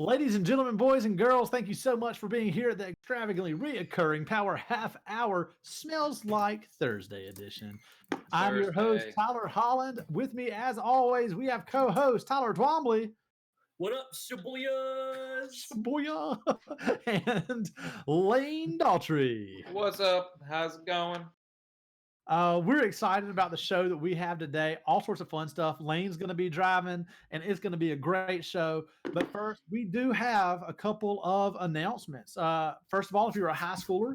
Ladies and gentlemen, boys and girls, thank you so much for being here at the Extravagantly Reoccurring Power Half Hour Smells Like Thursday edition. I'm your host, Thursday. Tyler Holland. With me, as always, we have co-host Tyler Twombly. What up, shaboyas? Booyah! And Lane Daltrey. What's up? How's it going? We're excited about the show that we have today. All sorts of fun stuff. Lane's going to be driving, and it's going to be a great show. But first, we do have a couple of announcements. First of all, if you're a high schooler,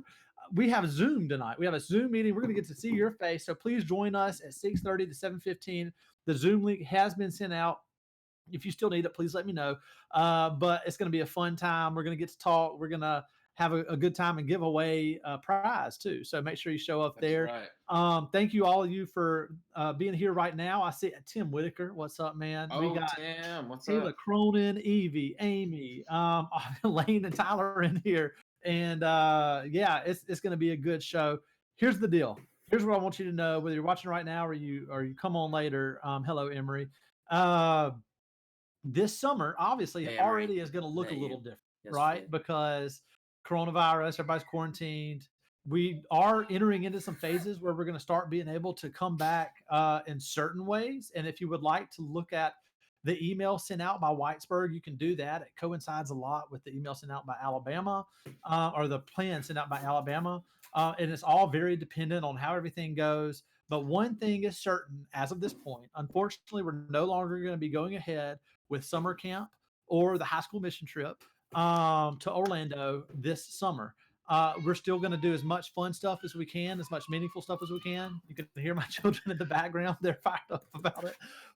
we have Zoom tonight. We have a Zoom meeting. We're going to get to see your face. So please join us at 6:30 to 7:15. The Zoom link has been sent out. If you still need it, please let me know. But it's going to be a fun time. We're going to get to talk. We're going to have a good time and give away a prize too. So make sure you show up That's there. right. Thank you all of you for being here right now. I see Tim Whitaker. What's up, man? Oh, We got Tim, what's Taylor up? Cronin, Evie, Amy, Lane, and Tyler in here. And yeah, it's going to be a good show. Here's the deal. Here's what I want you to know. Whether you're watching right now or you come on later. Hello, Emery. This summer obviously Hey, already Emery. is going to look a Hey, little you. different, Yes, right? Phil. Because coronavirus, everybody's quarantined. We are entering into some phases where we're going to start being able to come back in certain ways. And if you would like to look at the email sent out by Whitesburg, you can do that. It coincides a lot with the email sent out by Alabama or the plan sent out by Alabama. And it's all very dependent on how everything goes. But one thing is certain as of this point, unfortunately, we're no longer going to be going ahead with summer camp or the high school mission trip to Orlando this summer. We're still going to do as much fun stuff as we can, as much meaningful stuff as we can. You can hear my children in the background; they're fired up about it.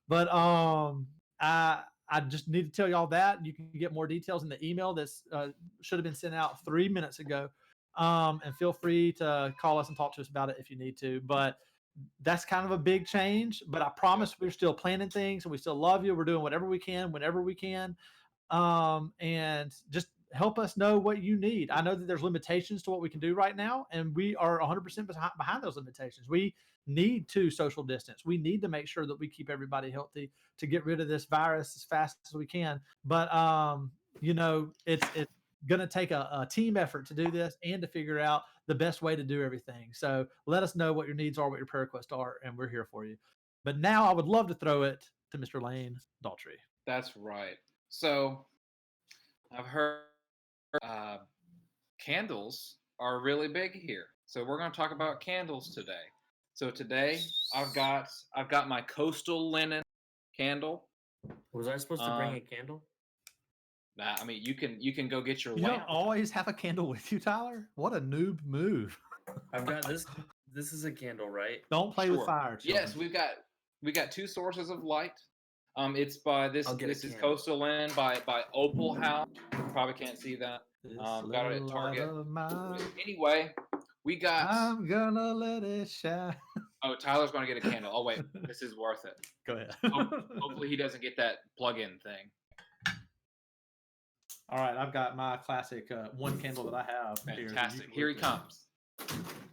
But I just need to tell y'all that you can get more details in the email that should have been sent out 3 minutes ago. And feel free to call us and talk to us about it if you need to. But that's kind of a big change. But I promise we're still planning things and we still love you. We're doing whatever we can, whenever we can. And just help us know what you need. I know that there's limitations to what we can do right now, and we are 100% behind those limitations. We need to social distance. We need to make sure that we keep everybody healthy to get rid of this virus as fast as we can. But it's going to take a team effort to do this and to figure out the best way to do everything. So let us know what your needs are, what your prayer requests are, and we're here for you. But now I would love to throw it to Mr. Lane Daltrey. That's right. So I've heard uh, candles are really big here. So we're going to talk about candles today. So today I've got my coastal linen candle. Was I supposed to bring a candle? Nah, I mean you can go get your You lamp. don't always have a candle with you, Tyler? What a noob move. I've got this. This is a candle, right? Don't play with Sure. fire. Yes, children. we got two sources of light. It's by this I'll get a is candle. Coastal Linen by Opal House. You probably can't see that. This Got it at little Target. light of mine, Anyway, we got. I'm gonna let it shine. Oh, Tyler's going to get a candle. Oh wait, this is worth it. Go ahead. Hopefully he doesn't get that plug-in thing. All right, I've got my classic one candle that I have. Fantastic. Here he comes.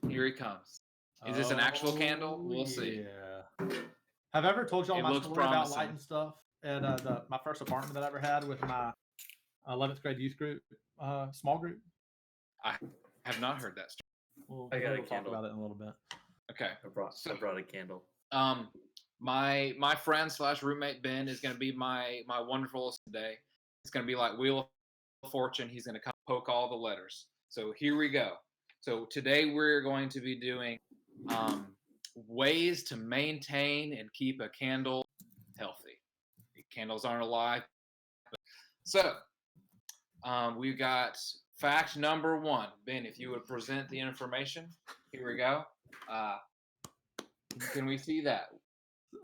Here he comes. Is this an actual candle? We'll see. Yeah. Have I ever told y'all It my looks story about promising. lighting stuff at my first apartment that I ever had with my 11th grade youth group, small group? I have not heard that story. We'll I got a talk candle. about it in a little bit. Okay. I brought a candle. My friend / roommate Ben is going to be my wonderful today. It's going to be like Wheel of Fortune. He's going to come poke all the letters. So here we go. So today we're going to be doing ways to maintain and keep a candle healthy. Candles aren't alive. So we've got fact number 1. Ben, if you would present the information. Here we go. Can we see that?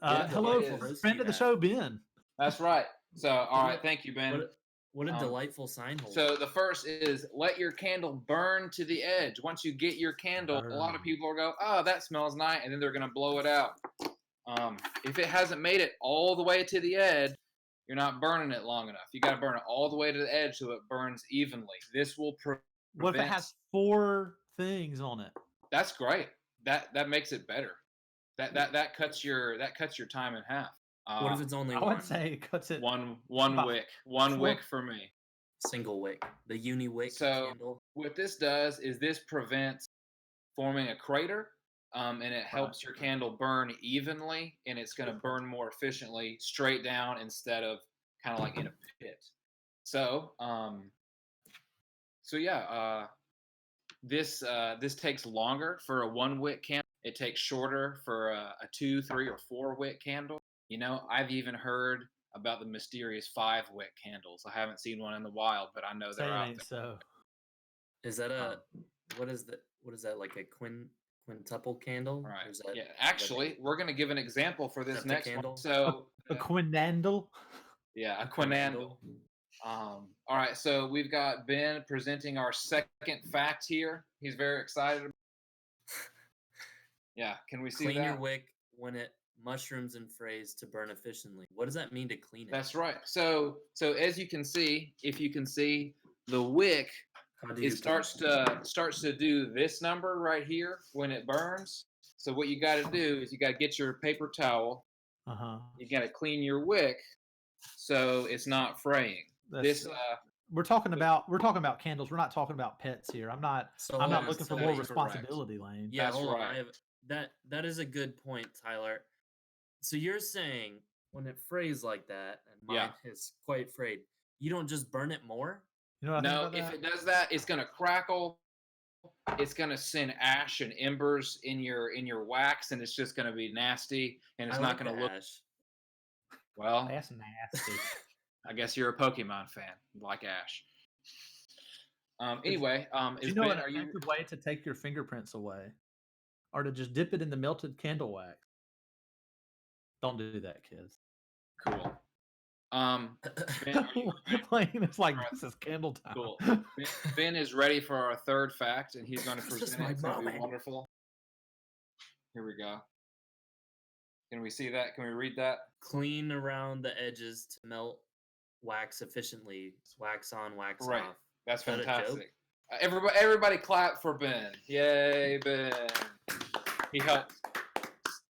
Hello, is. friend of the show, Ben. That's right. So, all right. Thank you, Ben. What a delightful sign holder. So the first is let your candle burn to the edge. Once you get your candle, a lot of people will go, oh, that smells nice, and then they're going to blow it out. If it hasn't made it all the way to the edge, you're not burning it long enough. You got to burn it all the way to the edge so it burns evenly. This will prevent... What if it has 4 things on it? That's great. That makes it better. That cuts your time in half. What if it's only I one? would say it cuts it one about wick. One wick for me. Single wick, the uni wick So candle. what this does is this prevents forming a crater, and it helps your candle burn evenly, and it's going to burn more efficiently straight down instead of kind of like in a pit. So, this takes longer for a 1 wick candle. It takes shorter for a 2, 3, or 4 wick candle. You know, I've even heard about the mysterious 5 wick candles. I haven't seen one in the wild, but I know Say they're it out ain't there. so. Is that a what is that like a quintuple candle? Right. Or is that, Yeah. Actually, we're going to give an example for this next candle? one. So, A quinandle. yeah, a quinandle. All right. So we've got Ben presenting our second fact here. He's very excited. Yeah. Can we see Clean that? your wick when it mushrooms and frays to burn efficiently. What does that mean to clean it? That's right. So as you can see, if you can see the wick, it starts to do this number right here when it burns. So what you got to do is you got to get your paper towel. You got to clean your wick so it's not fraying. We're talking about candles. We're not talking about pets here. I'm not looking for more responsibility, Lane. Yeah, that's hold on. right. That is a good point, Tyler. So you're saying when it frays like that, and mine is quite frayed, you don't just burn it more? You know what I think about if it does that, it's gonna crackle. It's gonna send ash and embers in your wax, and it's just gonna be nasty, and it's not gonna look. Ash. Well, that's nasty. I guess you're a Pokemon fan, like Ash. Anyway, do you know an effective way to take your fingerprints away, or to just dip it in the melted candle wax? Don't do that, kids. Cool. Ben, it's like this is candle time. Cool. Ben is ready for our third fact, and he's going to present it. It's going to be wonderful. Here we go. Can we see that? Can we read that? Clean around the edges to melt wax efficiently. Wax on, wax right. off. That's fantastic. Everybody clap for Ben. Yay, Ben. He helped.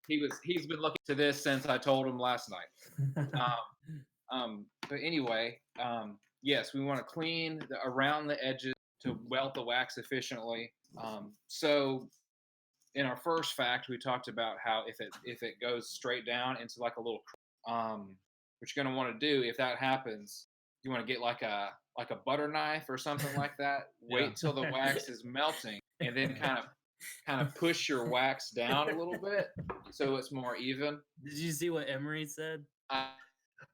He's been looking to this since I told him last night. But anyway, yes, we want to clean around the edges to welt the wax efficiently. So in our first fact, we talked about how if it goes straight down into like a little, what you're going to want to do if that happens, you want to get like a butter knife or something like that. Wait till the wax is melting, and then kind of push your wax down a little bit so it's more even. Did you see what Emery said? I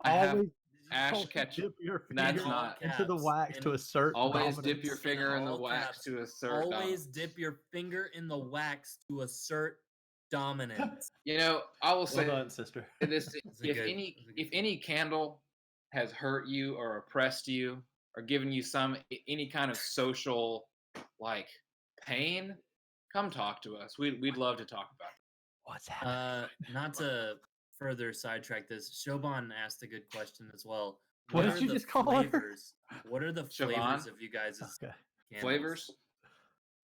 have ash ketchup. That's not into the wax to assert. Always dip your finger in the wax to assert. Always dip your finger in the wax to assert dominance. You know, I will say, well done, sister. This: if any candle has hurt you or oppressed you or given you any kind of social like pain, come talk to us. We'd love to talk about it. What's happening? Not to further sidetrack this, Shoban asked a good question as well. What did you just call her? What are the flavors of you guys' flavors?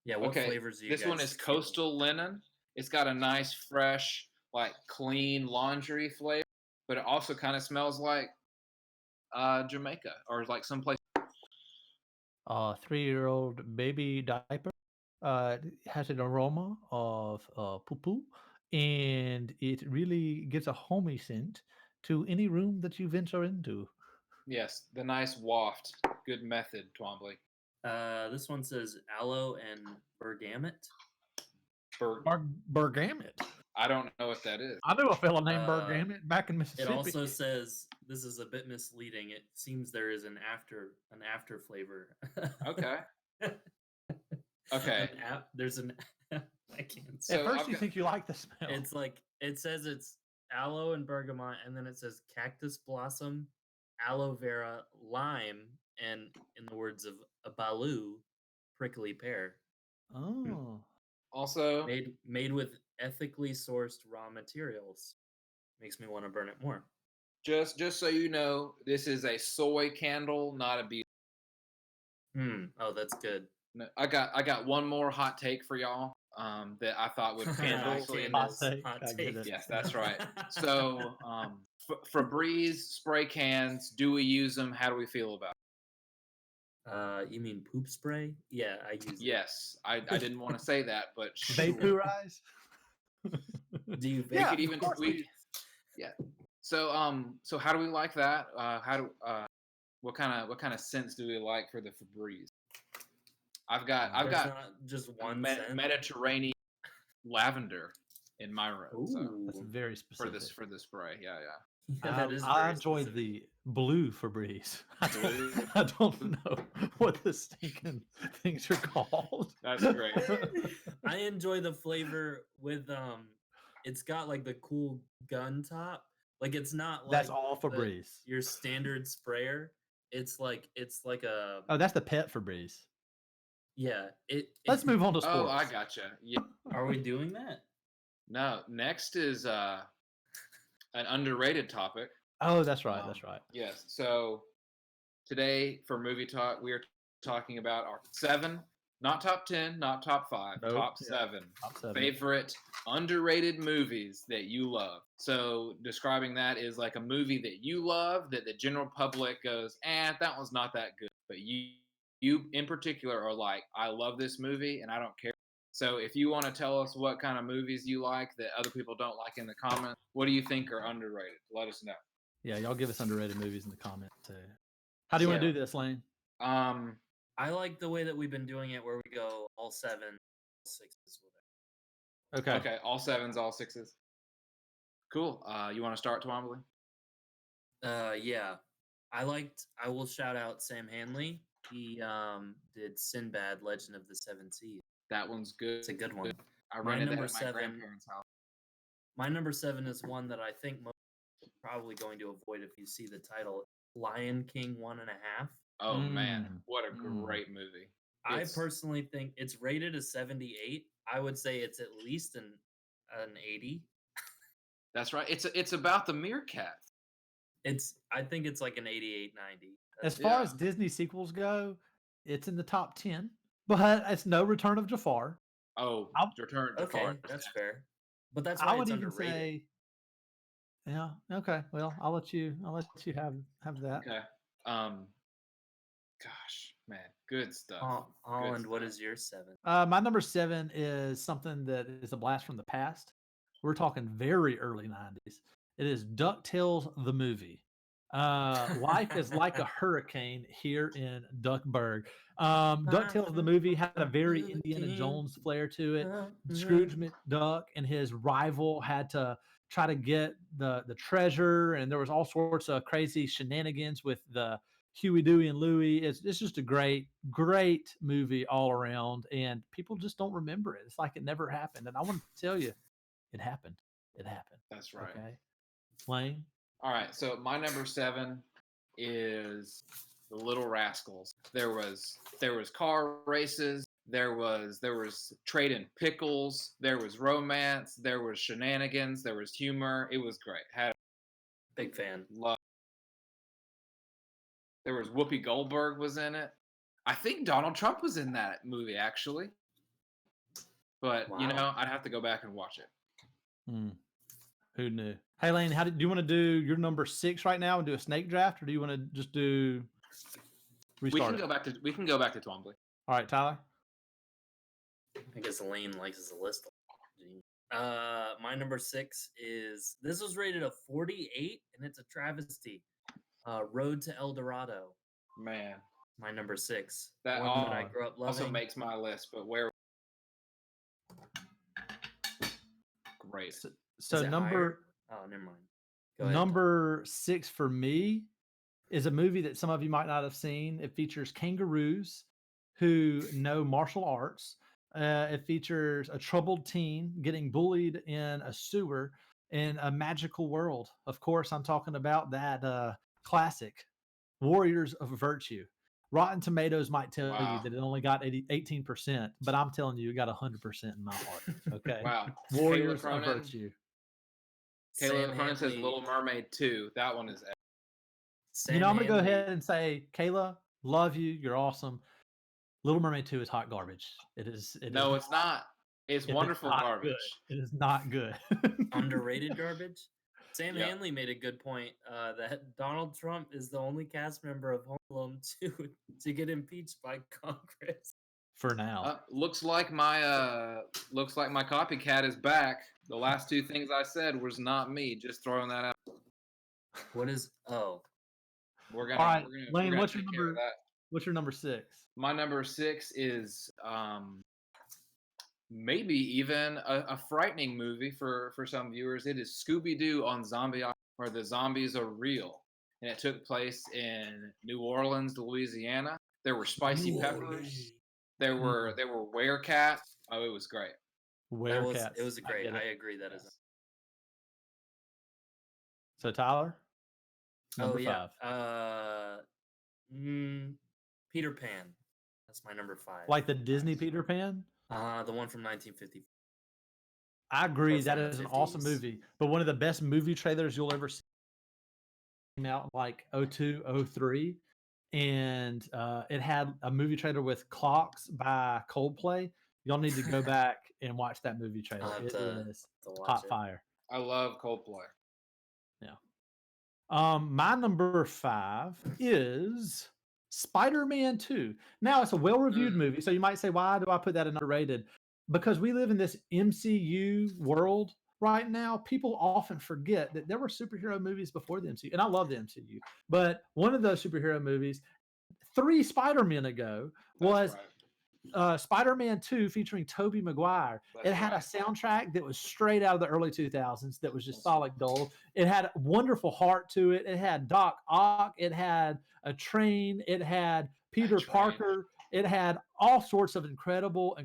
Yeah, what flavors do you guys? This one is coastal linen. It's got a nice, fresh, like clean laundry flavor, but it also kind of smells like Jamaica or like someplace. 3-year-old baby diaper has an aroma of poo-poo, and it really gets a homey scent to any room that you venture into. Yes, the nice waft. Good method, Twombly. This one says aloe and bergamot. Bergamot? I don't know what that is. I knew a fellow named Bergamot back in Mississippi. It also says, this is a bit misleading, it seems there is an after flavor. Okay. Okay. There's an I can't say. At first you think you like the smell. It's like, it says it's aloe and bergamot, and then it says cactus blossom, aloe vera, lime, and in the words of a Baloo, prickly pear. Oh. Also made with ethically sourced raw materials. Makes me want to burn it more. Just so you know, this is a soy candle, not a beef. Oh, that's good. No, I got one more hot take for y'all. That I thought would actually hot take. Yes, that's right. So, Febreze spray cans. Do we use them? How do we feel about it? You mean poop spray? Yeah, I use it. Yes, I didn't want to say that, but sure. Vaporize. Do you We vape? could even yeah. So how do we like that? What kind of scents do we like for the Febreze? I've got There's not just one scent. Mediterranean lavender in my room. So That's Ooh. very specific. for the spray, yeah. Yeah, that is I very enjoy specific. the blue Febreze. Blue? I don't know what the stinking things are called. That's great. I enjoy the flavor with it's got like the cool gun top. Like it's not like That's all Febreze. your standard sprayer. It's like a Oh, that's the pet Febreze. yeah. Let's move on to sports. Oh, I gotcha. Yeah. Are we doing that? No, next is an underrated topic. Oh, that's right. That's right. Yes. So today for movie talk, we are talking about our 7, not top 10, not top 5, Nope. top Yeah. 7 Top 7. favorite underrated movies that you love. So describing that is like a movie that you love that the general public goes, that one's not that good. But you in particular are like, I love this movie and I don't care. So if you want to tell us what kind of movies you like that other people don't like in the comments, what do you think are underrated? Let us know. Yeah, y'all give us underrated movies in the comments too. How do you want to do this, Lane? I like the way that we've been doing it, where we go all 7, all 6s with it. Okay, all 7s, all 6s. Cool. You want to start, Twombly? Yeah. I will shout out Sam Hanley. He did Sinbad, Legend of the Seven Seas. That one's good. It's a good one. I My rented that number at my 7 grandparents' house. My number 7 is one that I think most people are probably going to avoid if you see the title, Lion King 1.5. Oh man, what a great movie! I personally think it's rated a 78. I would say it's at least an 80. That's right. It's about the meerkats. I think it's like an 88, 90. As far as Disney sequels go, it's in the top 10, but it's no Return of Jafar. Oh, Return of Jafar. Okay, that's fair. But that's why I would it's even underrated. say, yeah, okay. Well, I'll let you have that. Okay. Gosh, man, good stuff. Holland, what is your 7? My number 7 is something that is a blast from the past. We're talking very early 90s. It is DuckTales the movie. Life is like a hurricane here in Duckburg. DuckTales the movie had a very Indiana Jones flair to it. Scrooge McDuck and his rival had to try to get the treasure, and there was all sorts of crazy shenanigans with the Huey, Dewey, and Louie. It's just a great movie all around, and people just don't remember it. It's like it never happened. And I want to tell you, it happened. It happened. That's right. Okay, Lane. All right, so my number 7 is The Little Rascals. There was car races. There was trading pickles. There was romance. There was shenanigans. There was humor. It was great. Big fan. Love. There was Whoopi Goldberg was in it. I think Donald Trump was in that movie actually. But I'd have to go back and watch it. Who knew? Hey Lane, do you want to do your number 6 right now and do a snake draft, or do you want to just do restart? We can go back to Twombly. All right, Tyler. I guess Lane likes his list. My number 6 is, this was rated a 48, and it's a travesty. Road to El Dorado. Man, my number 6. That one that I grew up loving. Also makes my list, but where? Great. So number. Oh, never mind. Number 6 for me is a movie that some of you might not have seen. It features kangaroos who know martial arts. It features a troubled teen getting bullied in a sewer in a magical world. Of course, I'm talking about that classic Warriors of Virtue. Rotten Tomatoes might tell you that it only got 18%, but I'm telling you, it got 100% in my heart. Okay. Wow. Warriors of Virtue. Kayla Cronin says Little Mermaid 2. That one is. I'm going to go ahead and say, Kayla, love you. You're awesome. Little Mermaid 2 is hot garbage. It's not. It's wonderful garbage. Good. It is not good. Underrated garbage? Sam Yep. Hanley made a good point that Donald Trump is the only cast member of Home Alone 2 to get impeached by Congress. For now. Looks like my copycat is back. The last two things I said was not me. Just throwing that out. What is? Oh, We're gonna. All right, we're gonna, Lane, we're gonna what's your take care of number? that. What's your number 6? My number 6 is maybe even a frightening movie for some viewers. It is Scooby-Doo on Zombie Island, where the zombies are real, and it took place in New Orleans, Louisiana. There were spicy peppers. There were werecats. Oh, it was great. Werecats. it was great. get I it. agree. That is. So Tyler, number Oh yeah. 5. Peter Pan. That's my number 5. Like the Disney Peter Pan. The one from 1950. I agree. Or That from the is an awesome 50s. movie. But one of the best movie trailers you'll ever see came out in like 02, 03. And it had a movie trailer with Clocks by Coldplay. Y'all need to go back and watch that movie trailer. have It to is watch hot it. fire. I love Coldplay. My number 5 is Spider-Man 2. Now it's a well-reviewed movie, so you might say, why do I put that in underrated? Because we live in this MCU world right now. People often forget that there were superhero movies before the MCU, and I love the MCU. But one of those superhero movies, 3 Spider-Men ago, was Spider-Man 2 featuring Tobey Maguire. It had a soundtrack that was straight out of the early 2000s that was just solid gold. It had wonderful heart to it. It had Doc Ock. It had a train. It had Peter Parker. It had all sorts of incredible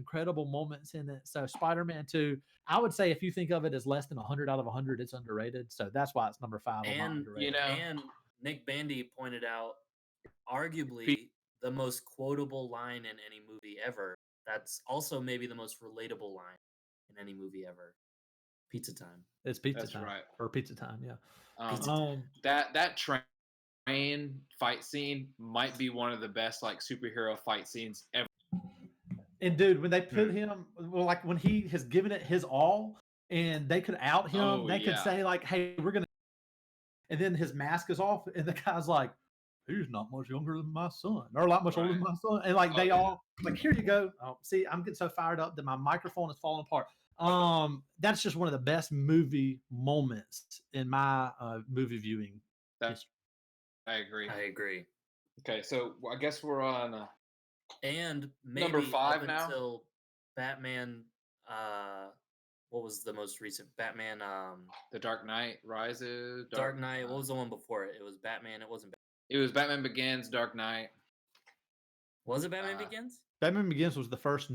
moments in it. So Spider-Man 2, I would say if you think of it as less than 100 out of 100, it's underrated. So that's why it's number 5 on my underrated. And Nick Bandy pointed out arguably the most quotable line in any movie ever. That's also maybe the most relatable line in any movie ever. Pizza time. It's pizza That's time. right. Or pizza time, yeah. Pizza time. That train fight scene might be one of the best like superhero fight scenes ever. And dude, when they put him, well, like when he has given it his all, and they could out him, they could say like, "Hey, we're gonna," and then his mask is off, and the guy's like, "He's not much younger than my son, or a lot much older than my son," and like they all like, "Here you go." Oh, see, I'm getting so fired up that my microphone is falling apart. That's just one of the best movie moments in my movie viewing. I agree. Okay, so I guess we're on and maybe number 5 now. Until Batman. What was the most recent Batman? The Dark Knight Rises. Dark Knight. What was the one before it? It was Batman. It wasn't. It was Batman Begins, Dark Knight. Was it Batman Begins? Batman Begins was the first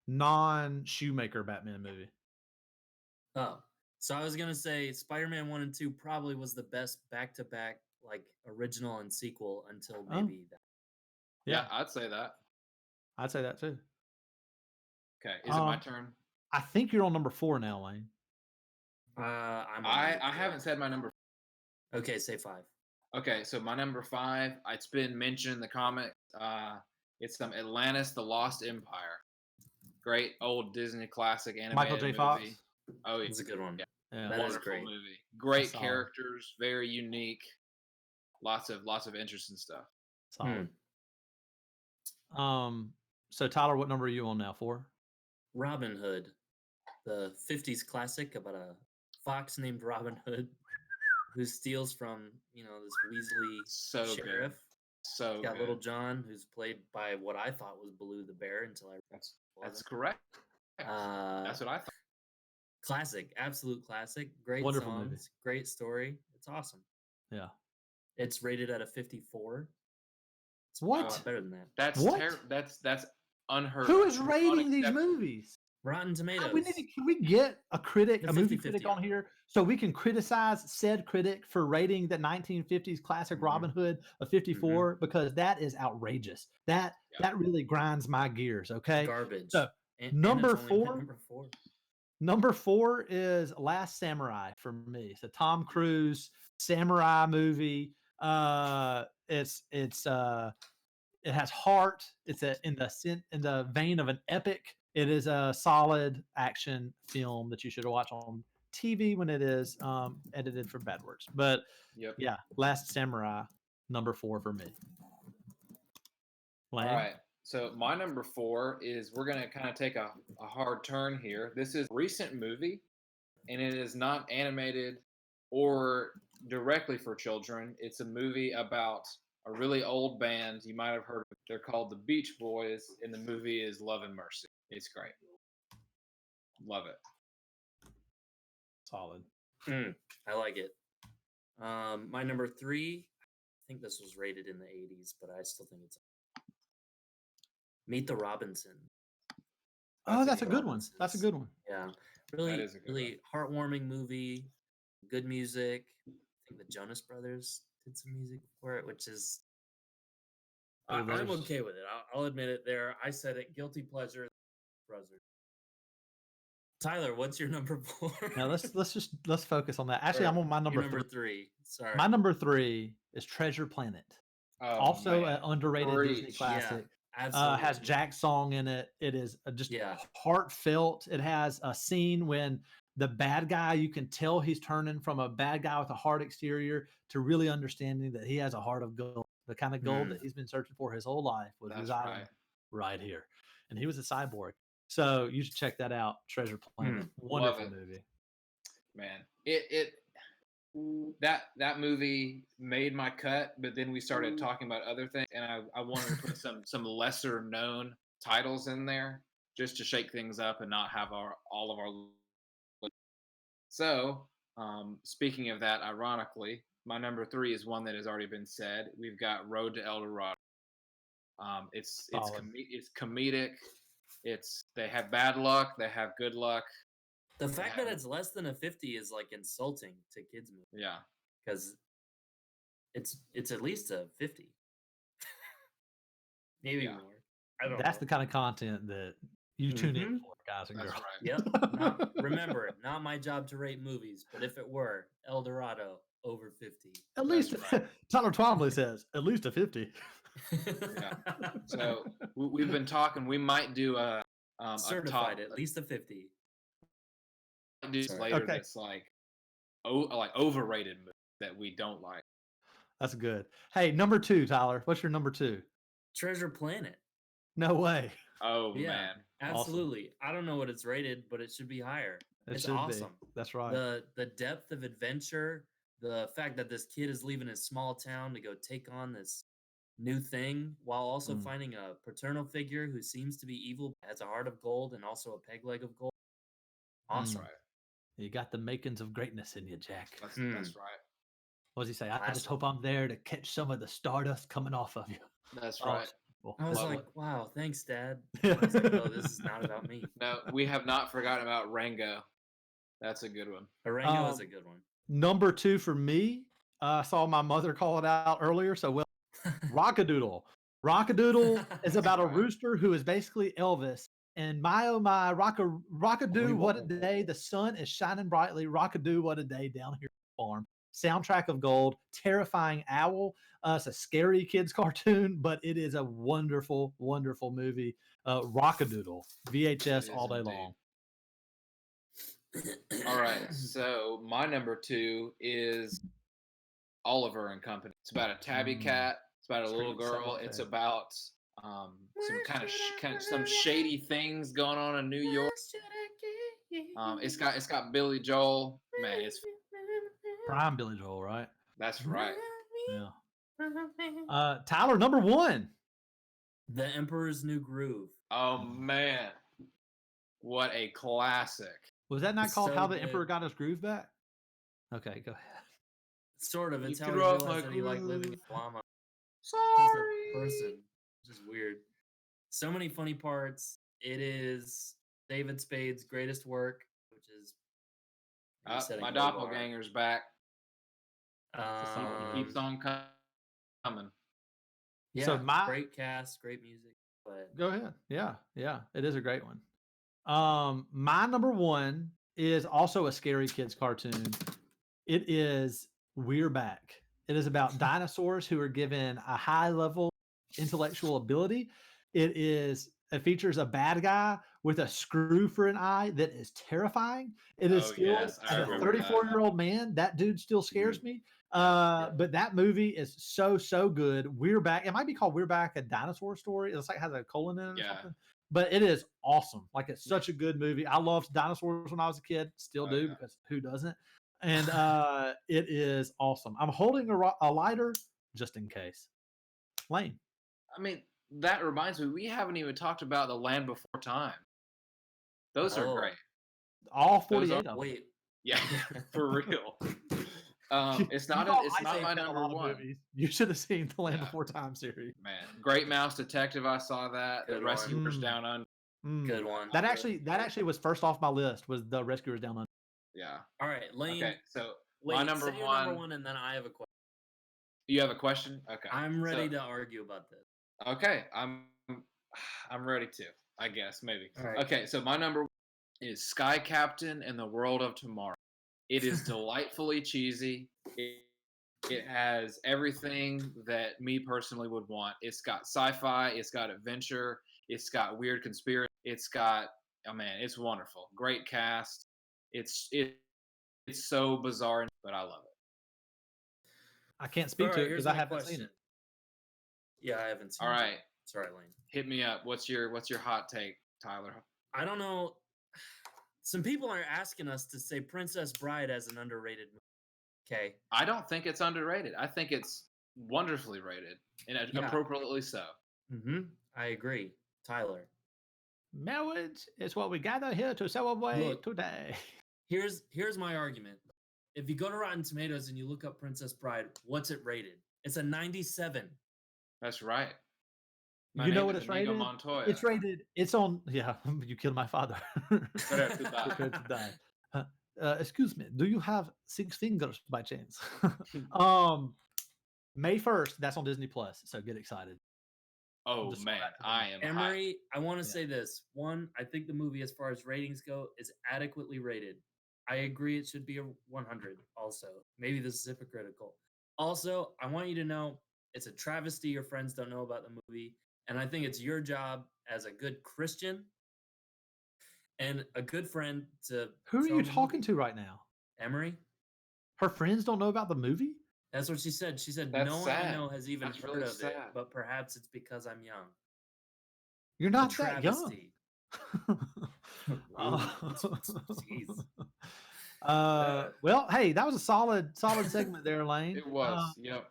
non-Shoemaker Batman movie. Oh, so I was gonna say Spider-Man 1 and 2 probably was the best back-to-back like original and sequel until maybe that. Yeah, I'd say that. I'd say that too. Okay, is it my turn? I think you're on number 4 now, Lane. I haven't said my number. Okay, say 5. Okay, so my number 5, it's been mentioned in the comics. It's Atlantis: The Lost Empire. Great old Disney classic animated Michael J. Fox. movie. Oh, it's a good one. Yeah, that wonderful is great movie. Great characters, very unique. Lots of interesting stuff. Solid. So Tyler, what number are you on now? 4? Robin Hood, the 50s classic about a fox named Robin Hood who steals from, this Weasley sheriff. So got Little John, who's played by what I thought was Baloo the Bear until I That's correct. That's what I thought. Classic, absolute classic. Great wonderful songs, movie. Great story. It's awesome. Yeah. It's rated at a 54. It's what? A lot better than that. That's unheard. Who is rating these movies? Rotten Tomatoes. Can we get a movie critic on here so we can criticize said critic for rating the 1950s classic Robin Hood a 54 because that is outrageous. That really grinds my gears. Okay, garbage. So number 4. Number 4 is Last Samurai for me. It's a Tom Cruise samurai movie. It has heart. It's in the vein of an epic. It is a solid action film that you should watch on TV when it is edited for bad words. But Yep. yeah, Last Samurai, number 4 for me. All Lane? right. So my number 4 is we're gonna kind of take a hard turn here. This is a recent movie, and it is not animated or directly for children. It's a movie about a really old band. You might have heard of it. They're called the Beach Boys, and the movie is Love and Mercy. It's great. Love it. Solid. I like it. My number 3, I think this was rated in the 80s, but I still think it's Meet the Robinson. Oh, that's a good one. That's a good one. Yeah, really, That is a good really heartwarming movie. Good music. I think the Jonas Brothers did some music for it, which is I'm there's- okay with it. I'll admit it. There, I said it. Guilty pleasure. Brother. Tyler, what's your number 4? Now let's focus on that. Actually, Or I'm on my your number 3. 3. Sorry. My number 3 is Treasure Planet. Oh, Also man. an underrated Disney Preach. classic. Absolutely. Has Jack's song in it. It is just Yeah. heartfelt. It has a scene when the bad guy, you can tell he's turning from a bad guy with a hard exterior to really understanding that he has a heart of gold. The kind of gold that he's been searching for his whole life was That's residing right here. And he was a cyborg. So you should check that out. Treasure Planet. Wonderful Love it. movie. Man, that movie made my cut, but then we started talking about other things, and I wanted to put some lesser known titles in there just to shake things up and not have all of our. So, speaking of that, ironically, my number 3 is one that has already been said. We've got Road to El Dorado. It's comedic. They have bad luck. They have good luck. The fact that it's less than a 50 is like insulting to kids movies. Yeah. Because it's at least a 50. Maybe more. I don't know. That's the kind of content that you tune in for, guys and That's girls. right. Yep. Remember, not my job to rate movies, but if it were, El Dorado over 50. At least Tyler Twombly says at least a 50. Yeah. So we've been talking. We might do a certified at least a 50. Do later that's like overrated movie that we don't like. That's good. Hey, number 2, Tyler. What's your number 2? Treasure Planet. No way. Oh Yeah, man. absolutely. Awesome. I don't know what it's rated, but it should be higher. It's awesome. That's right. The depth of adventure, the fact that this kid is leaving his small town to go take on this new thing while also finding a paternal figure who seems to be evil, has a heart of gold and also a peg leg of gold. Awesome. Right. You got the makings of greatness in you, Jack. That's right. What does he say? I just hope I'm there to catch some of the stardust coming off of you. That's right. Well, I was like, wow, thanks, Dad. I was like, no, this is not about me. No, we have not forgotten about Rango. That's a good one. Rango is a good one. Number 2 for me, I saw my mother call it out earlier, so Rockadoodle. Rockadoodle is about a rooster who is basically Elvis. And my oh my, rockadoo, what a day. The sun is shining brightly. Rockadoo, what a day down here on the farm. Soundtrack of gold, terrifying owl. It's a scary kids cartoon, but it is a wonderful, wonderful movie. Rockadoodle, VHS all day long. All right, so my number 2 is Oliver and Company. It's about a tabby cat. It's about a little girl. It's about some kind of some shady things going on in New York. It's got Billy Joel. Man, it's prime Billy Joel, right? That's right. Yeah. Tyler, number 1. The Emperor's New Groove. Oh man, what a classic! Was that not called How the Emperor Got His Groove Back? Okay, go ahead. Sort of. It's how he realized that he liked living in llama. Sorry. Person. Just weird. So many funny parts. It is David Spade's greatest work, which is my doppelganger's back. Keeps on coming. Yeah, so great cast, great music. But go ahead. Yeah, it is a great one. My number 1 is also a scary kids cartoon. It is We're Back. It is about dinosaurs who are given a high level intellectual ability. It features a bad guy with a screw for an eye that is terrifying. It is Oh, still, yes, I as a remember that. 34-year-old man, that dude still scares me. Yeah. But that movie is so good. We're Back. It might be called We're Back, a dinosaur story. It's like has a colon in it or Yeah. something. But it is awesome. Like it's such a good movie. I loved dinosaurs when I was a kid. Still Oh, do yeah. because who doesn't? And it is awesome. I'm holding a lighter just in case. Lane. I mean, that reminds me, we haven't even talked about The Land Before Time. Those are Oh. great. All Those 48 are- of them. Wait, Yeah, for real. It's not. know It's I not say my pick a number lot of one. movies. You should have seen the Land Yeah. Before Time series. Man, Great Mouse Detective. I saw that. The Good one. Rescuers Down Under. good one. That actually was first off my list. Was the Rescuers Down Under? Yeah. All right, Lane. Okay. So Wait, my number say your number one, and then I have a question. You have a question? Okay. I'm ready So- to argue about this. Okay, I'm ready to. I guess maybe. All right. Okay, so my number is Sky Captain and the World of Tomorrow. It is delightfully cheesy. It has everything that me personally would want. It's got sci-fi. It's got adventure. It's got weird conspiracy. It's got it's wonderful. Great cast. It's so bizarre, but I love it. I can't speak to Alright, it here's because I my haven't question. seen it. Yeah, I haven't seen All it. right, Sorry, Lane. hit me up. What's your hot take, Tyler? I don't know. Some people are asking us to say Princess Bride as an underrated movie. Okay. I don't think it's underrated. I think it's wonderfully rated and Yeah. appropriately so. Mm-hmm. I agree. Tyler. Marriage is what we gather here to celebrate Look. today. Here's my argument. If you go to Rotten Tomatoes and you look up Princess Bride, what's it rated? It's a 97. That's right. My You know name what is it's Inigo rated? Montoya. It's rated. It's on. Yeah, you killed my father. Prepare to die. Prepare to die. Excuse me. Do you have 6 fingers by chance? May 1st. That's on Disney Plus. So get excited. Oh Just man, right to the I am hyped. Emery, I want to Yeah. say this. One, I think the movie, as far as ratings go, is adequately rated. I agree it should be a 100 also. Maybe this is hypocritical. Also, I want you to know it's a travesty your friends don't know about the movie. And I think it's your job as a good Christian and a good friend to. Who are show you them the talking movie. to right now? Emery? Her friends don't know about the movie? That's what she said. She said, That's no one I sad. know has even That's heard really of sad. it, but perhaps it's because I'm young. You're A not that young. travesty. Oh. Jeez. Well, hey, that was a solid segment there, Lane. It was. Yep.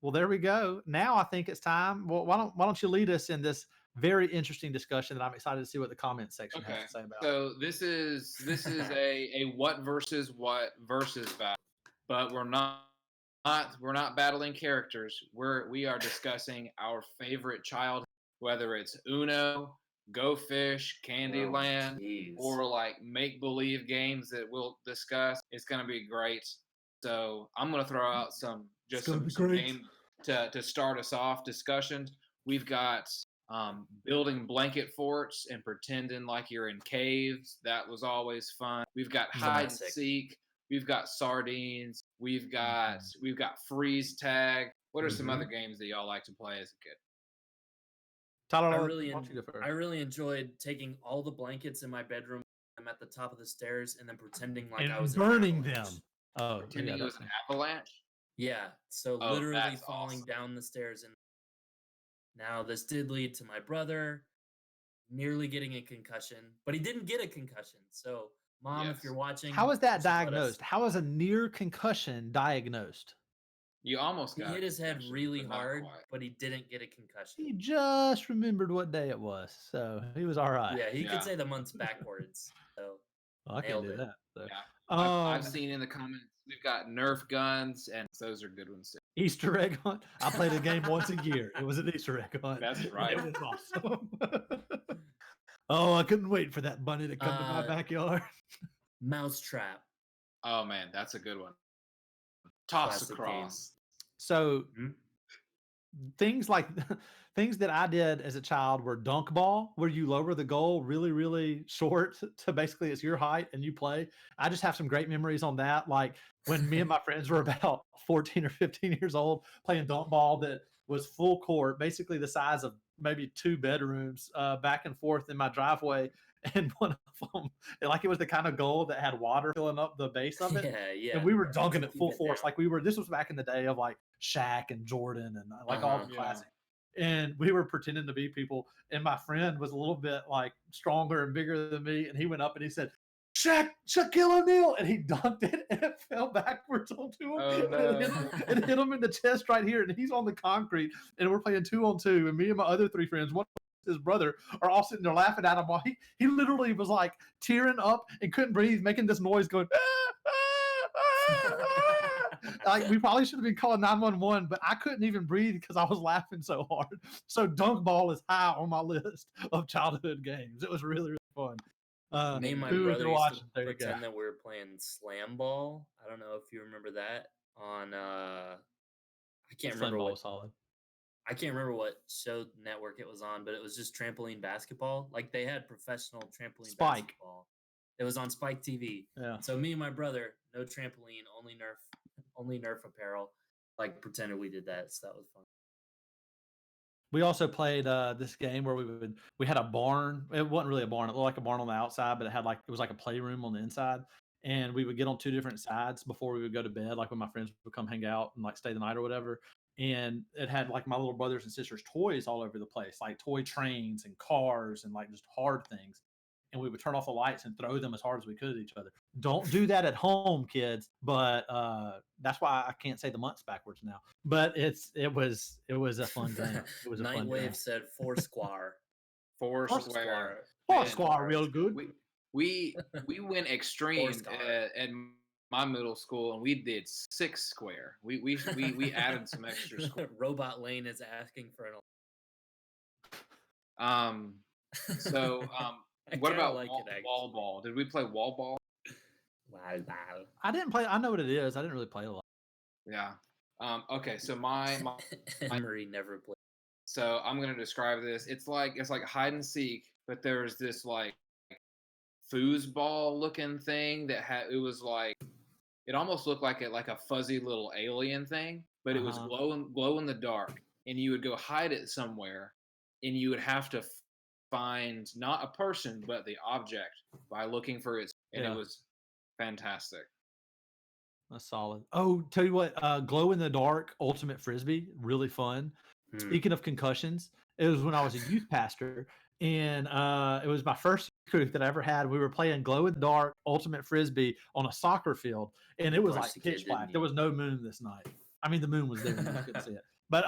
Well, there we go. Now I think it's time. Well, why don't you lead us in this very interesting discussion that I'm excited to see what the comment section Okay. has to say about. So this is a what versus what versus battle, but we're not battling characters. We are discussing our favorite child, whether it's Uno, Go Fish, Candyland, Jeez. or like make believe games that we'll discuss. It's gonna be great. So I'm gonna throw out some gonna be some great. game to start us off discussions. We've got building blanket forts and pretending like you're in caves. That was always fun. We've got hide and Classic. seek. We've got sardines. We've got freeze tag. What are some other games that y'all like to play as a kid? Tyler, I why really, don't you go first? I really enjoyed taking all the blankets in my bedroom. I'm at the top of the stairs and then pretending like and I was in an burning them. avalanche. Oh, Pretending yeah, it was that's an avalanche. Yeah, so Oh, literally that's falling awesome. down the stairs. And now this did lead to my brother nearly getting a concussion, but he didn't get a concussion. So, Mom, if Yes. you're watching, How is you that should let us- diagnosed? How is a near concussion diagnosed? You almost He got hit a his head concussion, really but not hard, quite. but he didn't get a concussion. He just remembered what day it was, so he was all right. Yeah, he Yeah. could say the months backwards. So Well, I can't nailed do it. that. So. Yeah. I've Um, seen in the comments we've got Nerf guns, and those are good ones too. Easter egg hunt. I played a game once a year. It was an Easter egg hunt. That's and right. It was awesome. Oh, I couldn't wait for that bunny to come to my backyard. Mousetrap. Oh man, that's a good one. Toss Classic across. So Mhm. things like things that I did as a child were dunk ball, where you lower the goal really, really short to basically it's your height and you play. I just have some great memories on that. Like when me and my friends were about 14 or 15 years old playing dunk ball that was full court, basically the size of maybe 2 bedrooms back and forth in my driveway, and one of them, like it was the kind of goal that had water filling up the base of it. Yeah. And we were dunking it Keep full it force. down. Like this was back in the day of like Shaq and Jordan and like all the Yeah. classic. And we were pretending to be people. And my friend was a little bit like stronger and bigger than me. And he went up and he said, Shaquille O'Neal, and he dunked it, and it fell backwards onto him. Oh, And no. it hit him in the chest right here, and he's on the concrete, and we're playing 2-on-2, and me and my other 3 friends, one his brother, are all sitting there laughing at him while he literally was like tearing up and couldn't breathe, making this noise going. Like we probably should have been calling 911, but I couldn't even breathe because I was laughing so hard. So dunk ball is high on my list of childhood games. It was really, really fun. Me and my who was brother watching? used to There you go. pretend that we were playing slam ball. I don't know if you remember that on I can't Slam remember ball what was solid. I can't remember what show network it was on, but it was just trampoline basketball. Like they had professional trampoline Spike. basketball. It was on Spike TV. Yeah. So me and my brother, no trampoline, only Nerf apparel. Like pretended we did that. So that was fun. We also played this game where we had a barn. It wasn't really a barn. It looked like a barn on the outside, but it was like a playroom on the inside. And we would get on 2 different sides before we would go to bed, like when my friends would come hang out and like stay the night or whatever. And it had like my little brothers and sisters' toys all over the place, like toy trains and cars and like just hard things. And we would turn off the lights and throw them as hard as we could at each other. Don't do that at home, kids. But that's why I can't say the months backwards now. But it was a fun game. It was a fun game. Nightwave said Foursquare. Foursquare. Foursquare, real good. We went extreme Foursquare. at my middle school, and we did 6 square. We added some extra square. Robot Lane is asking for an. So I what kinda about like wall, it, actually. wall ball? Did we play wall ball? Wow. I didn't play. I know what it is. I didn't really play a lot. Yeah. Okay. So my Emery never played. so I'm gonna describe this. It's like hide and seek, but there's this like foosball looking thing that it was like it almost looked like a fuzzy little alien thing, but it was glow in the dark, and you would go hide it somewhere, and you would have to find not a person but the object by looking for its, and it was fantastic. That's solid. Oh, tell you what, glow in the dark ultimate frisbee, really fun. Speaking of concussions, it was when I was a youth pastor, and it was my first group that I ever had. We were playing glow in the dark ultimate frisbee on a soccer field, and it was like pitch black. There was no moon this night. I mean, the moon was there, you just couldn't see it. But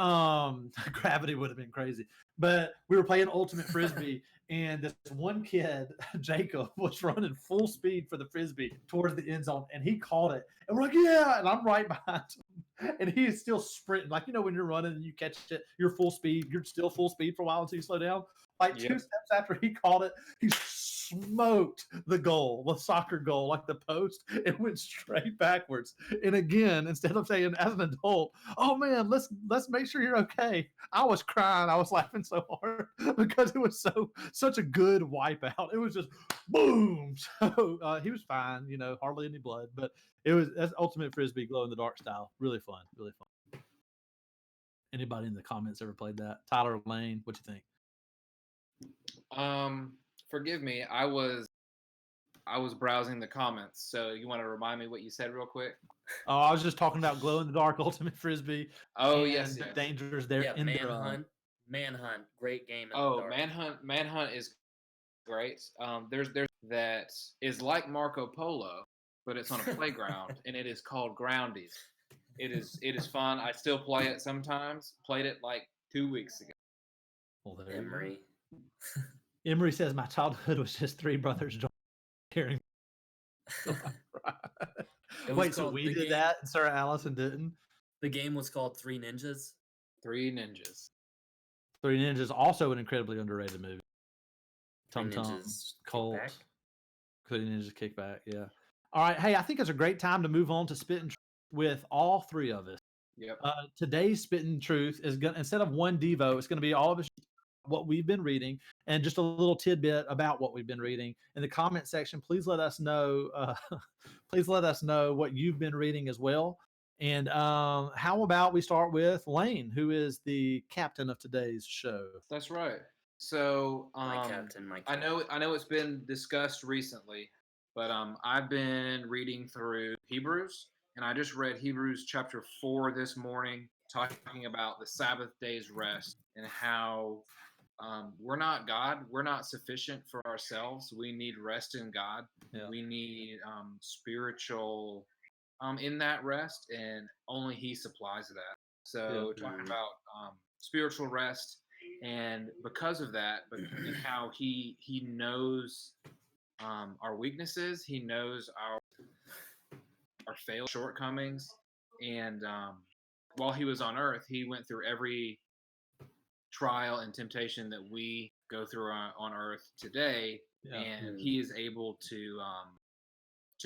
gravity would have been crazy. But we were playing ultimate frisbee, and this one kid, Jacob, was running full speed for the frisbee towards the end zone, and he caught it. And we're like, yeah, and I'm right behind him. And he is still sprinting. Like, when you're running and you catch it, you're full speed. You're still full speed for a while until you slow down. Like 2 steps after he caught it, he smoked the soccer goal, like the post. It went straight backwards. And again, instead of saying as an adult, "Oh man, let's make sure you're okay," I was crying. I was laughing so hard because it was such a good wipeout. It was just boom. So he was fine, hardly any blood, but that's ultimate frisbee glow in the dark style. Really fun, really fun. Anybody in the comments ever played that? Tyler Lane, what you think? Forgive me. I was browsing the comments. So you want to remind me what you said real quick? Oh, I was just talking about glow in the dark ultimate frisbee. Oh, yes. The dangers there. Yeah, Manhunt, great game. Manhunt is great. There's that is like Marco Polo, but it's on a playground, and it is called Groundies. It is fun. I still play it sometimes. Played it like 2 weeks ago. Well, there Emery. Emery says my childhood was just 3 brothers hearing. Wait, so we did that and Sarah Allison didn't? The game was called Three Ninjas. Three Ninjas. Three Ninjas, also an incredibly underrated movie. Three Tum Tum, Ninjas Colt, Kickback. Three Ninjas Kickback, yeah. All right, hey, I think it's a great time to move on to Spit and Truth with all 3 of us. Yep. Today's Spit and Truth is going, instead of one Devo, it's going to be all of us what we've been reading and just a little tidbit about what we've been reading. In the comment section, please let us know. Please let us know what you've been reading as well. And how about we start with Lane, who is the captain of today's show? That's right. So My captain. I know it's been discussed recently, but I've been reading through Hebrews, and I just read Hebrews chapter 4 this morning, talking about the Sabbath day's rest and how we're not God. We're not sufficient for ourselves. We need rest in God. Yeah. We need spiritual in that rest, and only He supplies that. So talking about spiritual rest, and because of that, but and how He knows our weaknesses, He knows our failed shortcomings, and while He was on earth, He went through every trial and temptation that we go through on earth today, and He is able to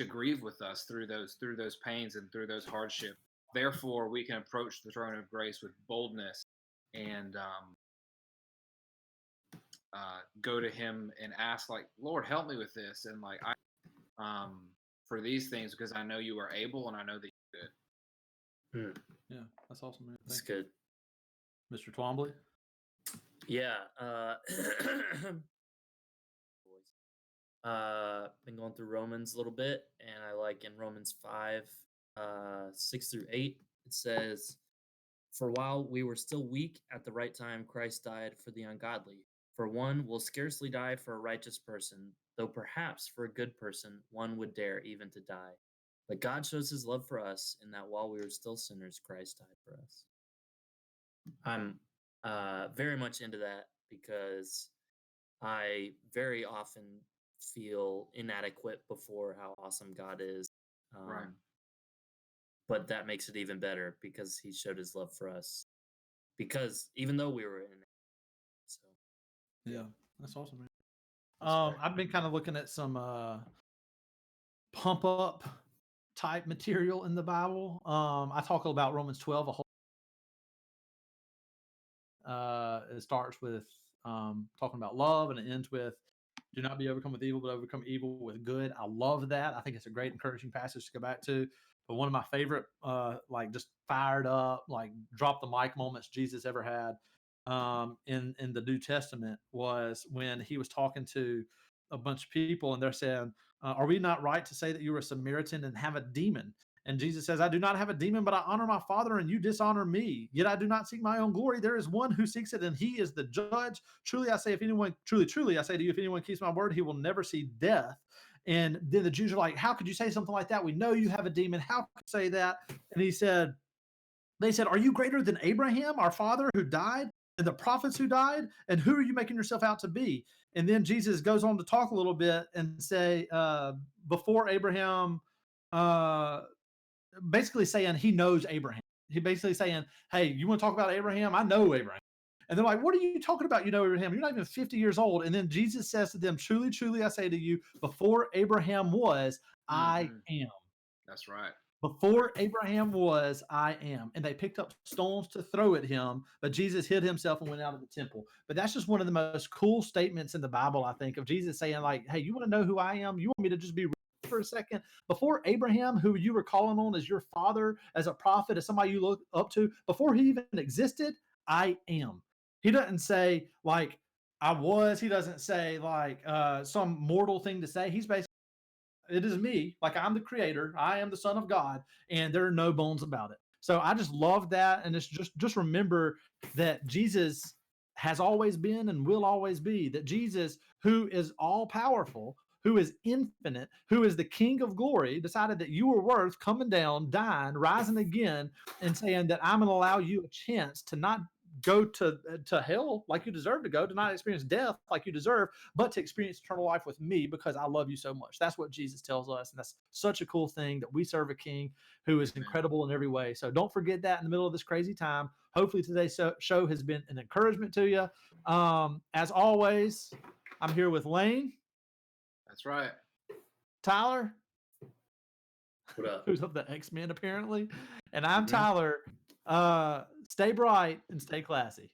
grieve with us through those pains and through those hardships. Therefore, we can approach the throne of grace with boldness and go to Him and ask, like, Lord, help me with this, and like for these things, because I know You are able, and I know that You're good. Yeah, that's awesome, man. That's good. Mr. Twombly? Yeah. Been going through Romans a little bit, and I like in Romans 5, 6 through 8, it says, "For while we were still weak, at the right time Christ died for the ungodly. For one will scarcely die for a righteous person, though perhaps for a good person one would dare even to die. But God shows His love for us, in that while we were still sinners, Christ died for us." I'm very much into that because I very often feel inadequate before how awesome God is. Right. But that makes it even better because He showed His love for us. Because even though we were in it, so yeah, that's awesome, man. I've been kind of looking at some pump up type material in the Bible. I talk about Romans 12 a whole. It starts with talking about love, and it ends with "Do not be overcome with evil, but overcome evil with good." I love that. I think it's a great, encouraging passage to go back to. But one of my favorite, like just fired up, like drop the mic moments Jesus ever had in the New Testament was when He was talking to a bunch of people, and they're saying, "Are we not right to say that you are a Samaritan and have a demon?" And Jesus says, "I do not have a demon, but I honor my Father, and you dishonor me. Yet I do not seek my own glory. There is one who seeks it, and He is the judge. Truly, I say, if anyone, truly, I say to you, if anyone keeps my word, he will never see death." And then the Jews are like, "How could you say something like that? We know you have a demon. How could you say that?" And they said, "Are you greater than Abraham, our father, who died, and the prophets who died? And who are you making yourself out to be?" And then Jesus goes on to talk a little bit and say, before Abraham, basically saying He knows Abraham. He basically saying, "Hey, you want to talk about Abraham? I know Abraham." And they're like, "What are you talking about? You know Abraham? You're not even 50 years old." And then Jesus says to them, "Truly, truly, I say to you, before Abraham was, I am." That's right. Before Abraham was, I am. And they picked up stones to throw at Him, but Jesus hid Himself and went out of the temple. But that's just one of the most cool statements in the Bible, I think, of Jesus saying, like, "Hey, you want to know who I am? You want me to just be for a second? Before Abraham, who you were calling on as your father, as a prophet, as somebody you look up to, before he even existed, I am." He doesn't say, like, "I was." He doesn't say, like, some mortal thing to say. He's basically, "It is me. Like, I'm the creator. I am the Son of God, and there are no bones about it." So I just love that, and it's just remember that Jesus has always been and will always be. That Jesus, who is all powerful, who is infinite, who is the King of glory, decided that you were worth coming down, dying, rising again, and saying that I'm going to allow you a chance to not go to hell like you deserve to go, to not experience death like you deserve, but to experience eternal life with me because I love you so much. That's what Jesus tells us, and that's such a cool thing, that we serve a King who is incredible in every way. So don't forget that in the middle of this crazy time. Hopefully today's show has been an encouragement to you. As always, I'm here with Lane. That's right. Tyler. what up? Who's of the X-Men apparently, and I'm Tyler. Stay bright and stay classy.